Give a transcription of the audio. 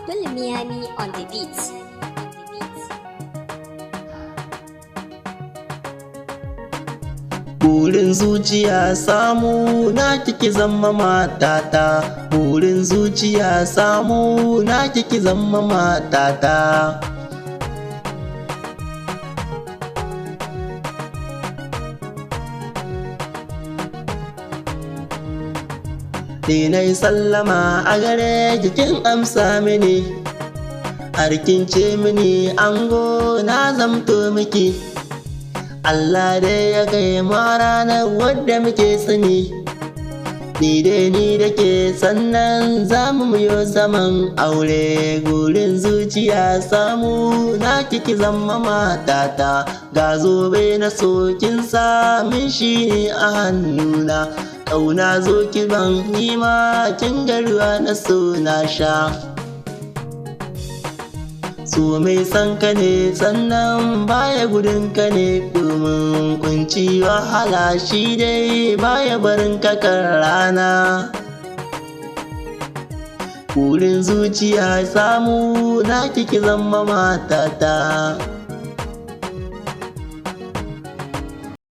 Abdul Miami on the beat. Burin zuciya samu na kiki zama matata. Burin zuciya samu na kiki zama matata. Nai sallama a gare kin amsa mini, har kin ce mini ango na zamto miki. Allah dai ya kai ma ranar wadda muke sani, ni da ke sannan za mu yi zaman aure. Gurin zuciya samu na kiki zama matata, ga zobe na sokin samin shi ne a hannuna. Ƙauna zo ki ban nima kin ga ruwa na so na sha. So mai san ka ne sannan baya gudun ka ne, domin kunci wahala shi dai baya barin ka kan rana. Burin zuciya samu na kiki zama matata.